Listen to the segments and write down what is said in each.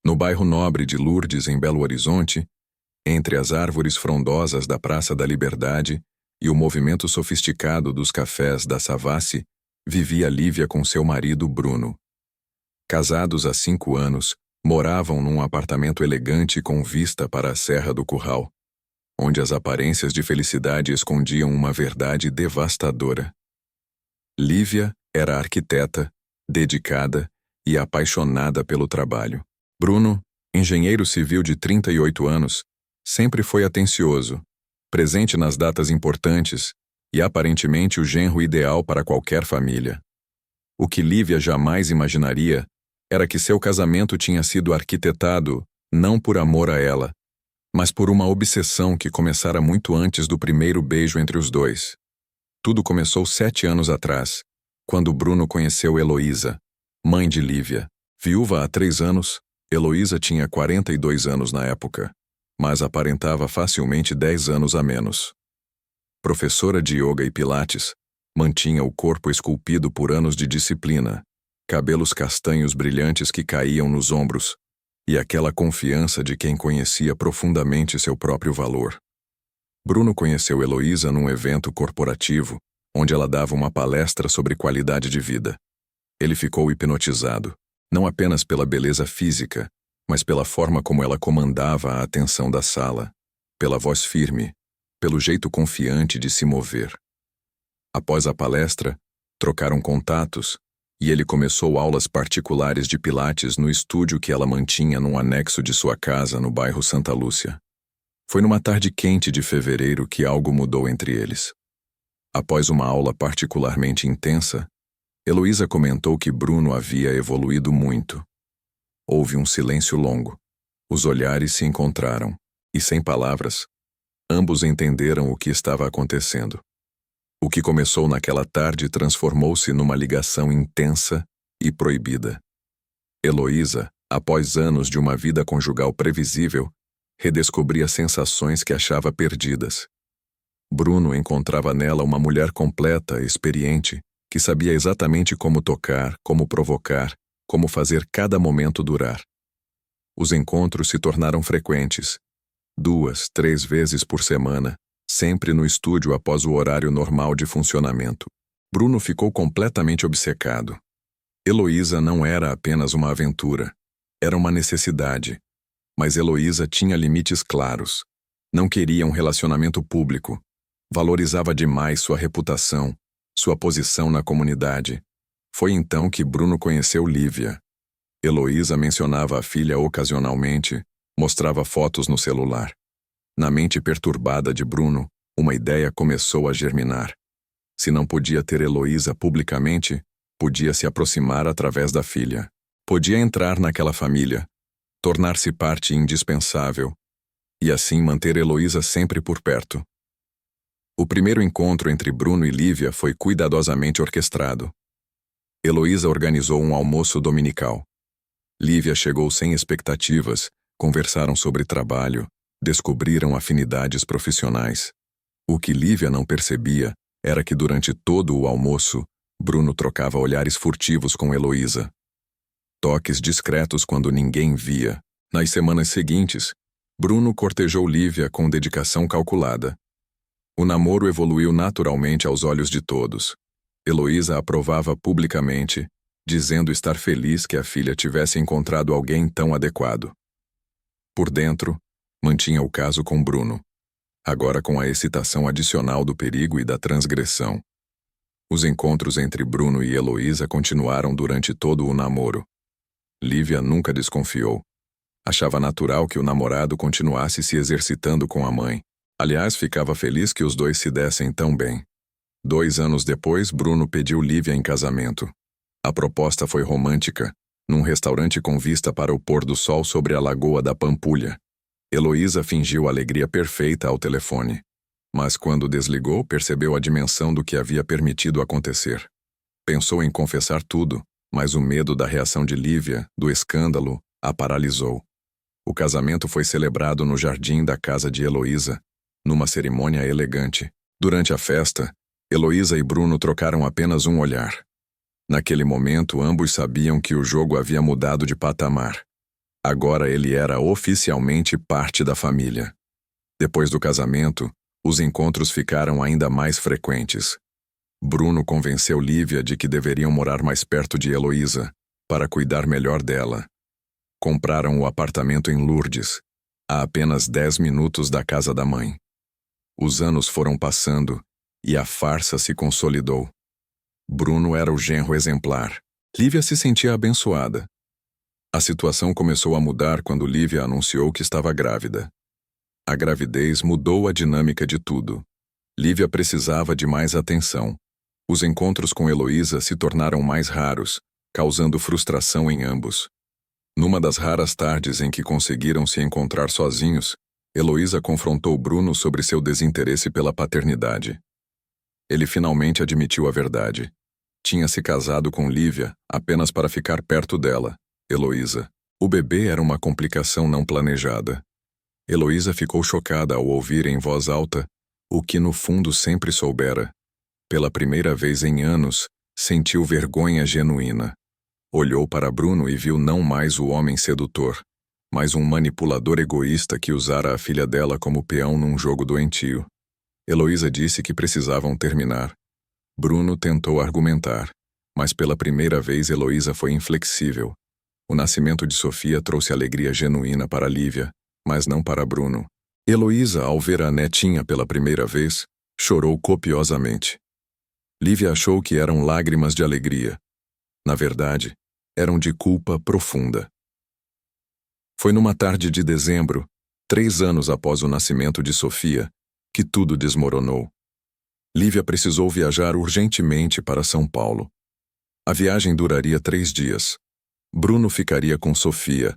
No bairro nobre de Lourdes, em Belo Horizonte, entre as árvores frondosas da Praça da Liberdade e o movimento sofisticado dos cafés da Savassi, vivia Lívia com seu marido Bruno. Casados há 5 anos, moravam num apartamento elegante com vista para a Serra do Curral, onde as aparências de felicidade escondiam uma verdade devastadora. Lívia era arquiteta, dedicada e apaixonada pelo trabalho. Bruno, engenheiro civil de 38 anos, sempre foi atencioso, presente nas datas importantes e aparentemente o genro ideal para qualquer família. O que Lívia jamais imaginaria era que seu casamento tinha sido arquitetado não por amor a ela, mas por uma obsessão que começara muito antes do primeiro beijo entre os dois. Tudo começou 7 anos atrás, quando Bruno conheceu Heloísa, mãe de Lívia. Viúva há 3 anos, Heloísa tinha 42 anos na época, mas aparentava facilmente 10 anos a menos. Professora de yoga e pilates, mantinha o corpo esculpido por anos de disciplina, cabelos castanhos brilhantes que caíam nos ombros, e aquela confiança de quem conhecia profundamente seu próprio valor. Bruno conheceu Heloísa num evento corporativo, onde ela dava uma palestra sobre qualidade de vida. Ele ficou hipnotizado, não apenas pela beleza física, mas pela forma como ela comandava a atenção da sala, pela voz firme, pelo jeito confiante de se mover. Após a palestra, trocaram contatos, e ele começou aulas particulares de pilates no estúdio que ela mantinha num anexo de sua casa no bairro Santa Lúcia. Foi numa tarde quente de fevereiro que algo mudou entre eles. Após uma aula particularmente intensa, Heloísa comentou que Bruno havia evoluído muito. Houve um silêncio longo. Os olhares se encontraram, e sem palavras, ambos entenderam o que estava acontecendo. O que começou naquela tarde transformou-se numa ligação intensa e proibida. Heloísa, após anos de uma vida conjugal previsível, redescobria sensações que achava perdidas. Bruno encontrava nela uma mulher completa, experiente, que sabia exatamente como tocar, como provocar, como fazer cada momento durar. Os encontros se tornaram frequentes, 2, 3 vezes por semana, sempre no estúdio após o horário normal de funcionamento. Bruno ficou completamente obcecado. Heloísa não era apenas uma aventura, era uma necessidade. Mas Heloísa tinha limites claros. Não queria um relacionamento público. Valorizava demais sua reputação, sua posição na comunidade. Foi então que Bruno conheceu Lívia. Heloísa mencionava a filha ocasionalmente, mostrava fotos no celular. Na mente perturbada de Bruno, uma ideia começou a germinar. Se não podia ter Heloísa publicamente, podia se aproximar através da filha. Podia entrar naquela família, tornar-se parte indispensável, e assim manter Heloísa sempre por perto. O primeiro encontro entre Bruno e Lívia foi cuidadosamente orquestrado. Heloísa organizou um almoço dominical. Lívia chegou sem expectativas, conversaram sobre trabalho, descobriram afinidades profissionais. O que Lívia não percebia era que durante todo o almoço, Bruno trocava olhares furtivos com Heloísa. Toques discretos quando ninguém via. Nas semanas seguintes, Bruno cortejou Lívia com dedicação calculada. O namoro evoluiu naturalmente aos olhos de todos. Heloísa aprovava publicamente, dizendo estar feliz que a filha tivesse encontrado alguém tão adequado. Por dentro, mantinha o caso com Bruno, agora com a excitação adicional do perigo e da transgressão. Os encontros entre Bruno e Heloísa continuaram durante todo o namoro. Lívia nunca desconfiou. Achava natural que o namorado continuasse se exercitando com a mãe. Aliás, ficava feliz que os dois se dessem tão bem. 2 anos depois, Bruno pediu Lívia em casamento. A proposta foi romântica, num restaurante com vista para o pôr do sol sobre a Lagoa da Pampulha. Heloísa fingiu alegria perfeita ao telefone. Mas quando desligou, percebeu a dimensão do que havia permitido acontecer. Pensou em confessar tudo, mas o medo da reação de Lívia, do escândalo, a paralisou. O casamento foi celebrado no jardim da casa de Heloísa, numa cerimônia elegante. Durante a festa, Heloísa e Bruno trocaram apenas um olhar. Naquele momento, ambos sabiam que o jogo havia mudado de patamar. Agora ele era oficialmente parte da família. Depois do casamento, os encontros ficaram ainda mais frequentes. Bruno convenceu Lívia de que deveriam morar mais perto de Heloísa, para cuidar melhor dela. Compraram o apartamento em Lourdes, a apenas 10 minutos da casa da mãe. Os anos foram passando e a farsa se consolidou. Bruno era o genro exemplar. Lívia se sentia abençoada. A situação começou a mudar quando Lívia anunciou que estava grávida. A gravidez mudou a dinâmica de tudo. Lívia precisava de mais atenção. Os encontros com Heloísa se tornaram mais raros, causando frustração em ambos. Numa das raras tardes em que conseguiram se encontrar sozinhos, Heloísa confrontou Bruno sobre seu desinteresse pela paternidade. Ele finalmente admitiu a verdade. Tinha se casado com Lívia apenas para ficar perto dela, Heloísa. O bebê era uma complicação não planejada. Heloísa ficou chocada ao ouvir em voz alta o que no fundo sempre soubera. Pela primeira vez em anos, sentiu vergonha genuína. Olhou para Bruno e viu não mais o homem sedutor, mas um manipulador egoísta que usara a filha dela como peão num jogo doentio. Heloísa disse que precisavam terminar. Bruno tentou argumentar, mas pela primeira vez Heloísa foi inflexível. O nascimento de Sofia trouxe alegria genuína para Lívia, mas não para Bruno. Heloísa, ao ver a netinha pela primeira vez, chorou copiosamente. Lívia achou que eram lágrimas de alegria. Na verdade, eram de culpa profunda. Foi numa tarde de dezembro, 3 anos após o nascimento de Sofia, que tudo desmoronou. Lívia precisou viajar urgentemente para São Paulo. A viagem duraria 3 dias. Bruno ficaria com Sofia,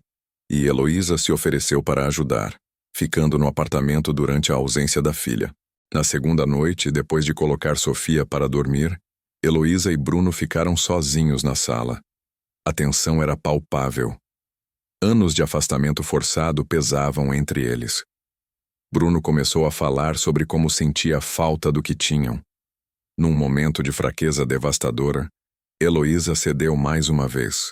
e Heloísa se ofereceu para ajudar, ficando no apartamento durante a ausência da filha. Na segunda noite, depois de colocar Sofia para dormir, Heloísa e Bruno ficaram sozinhos na sala. A tensão era palpável. Anos de afastamento forçado pesavam entre eles. Bruno começou a falar sobre como sentia falta do que tinham. Num momento de fraqueza devastadora, Heloísa cedeu mais uma vez.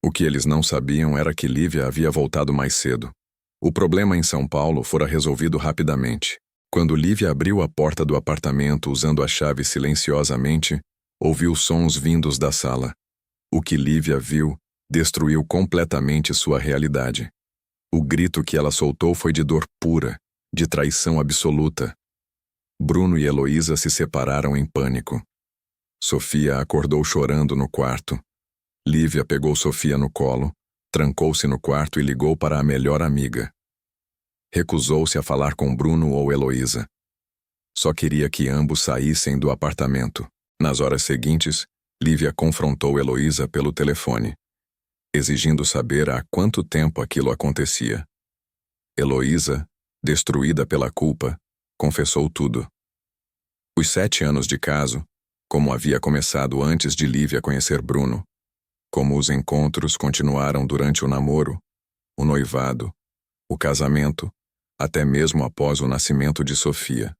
O que eles não sabiam era que Lívia havia voltado mais cedo. O problema em São Paulo fora resolvido rapidamente. Quando Lívia abriu a porta do apartamento usando a chave silenciosamente, ouviu sons vindos da sala. O que Lívia viu destruiu completamente sua realidade. O grito que ela soltou foi de dor pura, de traição absoluta. Bruno e Heloísa se separaram em pânico. Sofia acordou chorando no quarto. Lívia pegou Sofia no colo, trancou-se no quarto e ligou para a melhor amiga. Recusou-se a falar com Bruno ou Heloísa. Só queria que ambos saíssem do apartamento. Nas horas seguintes, Lívia confrontou Heloísa pelo telefone, exigindo saber há quanto tempo aquilo acontecia. Heloísa, destruída pela culpa, confessou tudo. Os 7 anos de caso, como havia começado antes de Lívia conhecer Bruno, como os encontros continuaram durante o namoro, o noivado, o casamento, até mesmo após o nascimento de Sofia.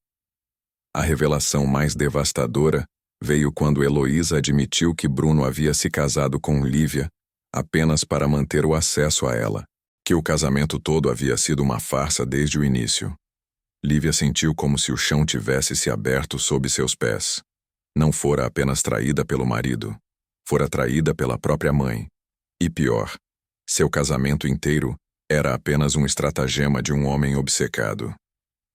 A revelação mais devastadora veio quando Heloísa admitiu que Bruno havia se casado com Lívia apenas para manter o acesso a ela, que o casamento todo havia sido uma farsa desde o início. Lívia sentiu como se o chão tivesse se aberto sob seus pés. Não fora apenas traída pelo marido, fora traída pela própria mãe. E pior, seu casamento inteiro era apenas um estratagema de um homem obcecado.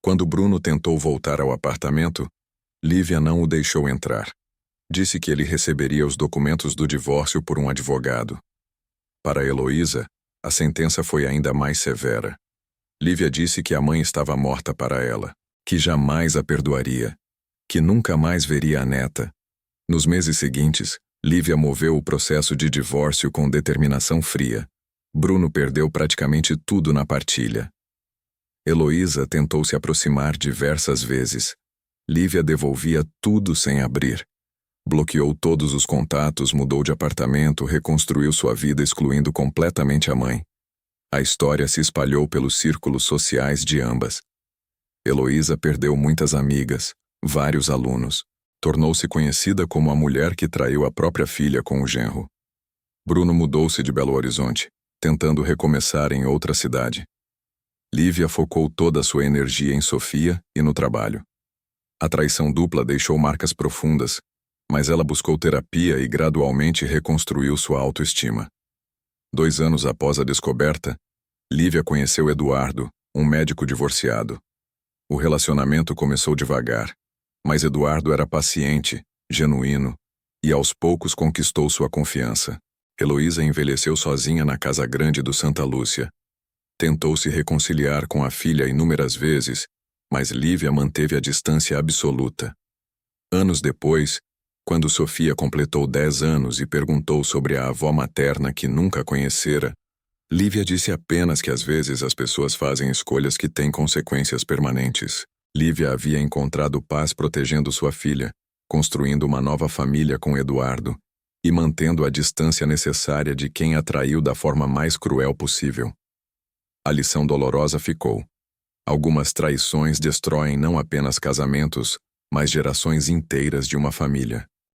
Quando Bruno tentou voltar ao apartamento, Lívia não o deixou entrar. Disse que ele receberia os documentos do divórcio por um advogado. Para Heloísa, a sentença foi ainda mais severa. Lívia disse que a mãe estava morta para ela, que jamais a perdoaria, que nunca mais veria a neta. Nos meses seguintes, Lívia moveu o processo de divórcio com determinação fria. Bruno perdeu praticamente tudo na partilha. Heloísa tentou se aproximar diversas vezes. Lívia devolvia tudo sem abrir. Bloqueou todos os contatos, mudou de apartamento, reconstruiu sua vida excluindo completamente a mãe. A história se espalhou pelos círculos sociais de ambas. Heloísa perdeu muitas amigas, vários alunos. Tornou-se conhecida como a mulher que traiu a própria filha com o genro. Bruno mudou-se de Belo Horizonte, tentando recomeçar em outra cidade. Lívia focou toda a sua energia em Sofia e no trabalho. A traição dupla deixou marcas profundas, mas ela buscou terapia e gradualmente reconstruiu sua autoestima. 2 anos após a descoberta, Lívia conheceu Eduardo, um médico divorciado. O relacionamento começou devagar, mas Eduardo era paciente, genuíno, e aos poucos conquistou sua confiança. Heloísa envelheceu sozinha na casa grande do Santa Lúcia. Tentou se reconciliar com a filha inúmeras vezes, mas Lívia manteve a distância absoluta. Anos depois, quando Sofia completou 10 anos e perguntou sobre a avó materna que nunca conhecera, Lívia disse apenas que às vezes as pessoas fazem escolhas que têm consequências permanentes. Lívia havia encontrado paz protegendo sua filha, construindo uma nova família com Eduardo e mantendo a distância necessária de quem a traiu da forma mais cruel possível. A lição dolorosa ficou. Algumas traições destroem não apenas casamentos, mas gerações inteiras de uma família.